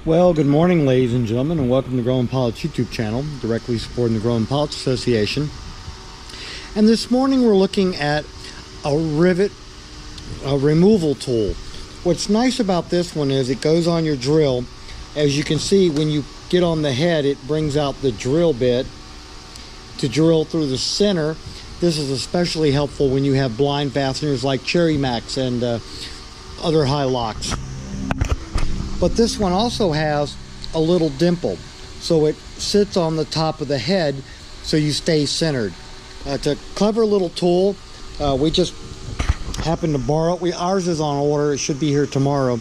Well, good morning, ladies and gentlemen, and welcome to Grumman Pilots YouTube channel, directly supporting the Grumman Pilots Association. And this morning we're looking at a rivet removal tool. What's nice about this one is it goes on your drill. As you can see, when you get on the head, it brings out the drill bit to drill through the center. This is especially helpful when you have blind fasteners like Cherry Max and other hi-locs. But this one also has a little dimple, so it sits on the top of the head so you stay centered. It's a clever little tool. We just happened to borrow it. Ours is on order. It should be here tomorrow.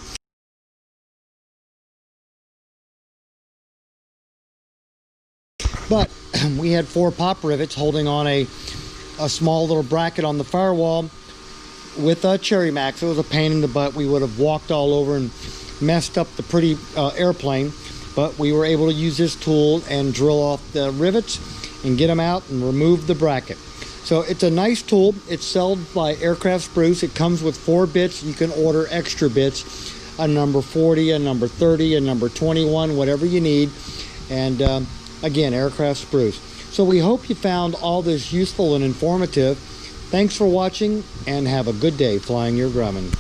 But we had 4 pop rivets holding on a small little bracket on the firewall with a Cherry Max. It was a pain in the butt. We would have walked all over and messed up the pretty airplane, but we were able to use this tool and drill off the rivets and get them out and remove the bracket. So it's a nice tool. It's sold by Aircraft Spruce. It comes with 4 bits. You can order extra bits, a number 40, a number 30, a number 21, whatever you need. And again, Aircraft Spruce. So we hope you found all this useful and informative. Thanks for watching, and have a good day flying your Grumman.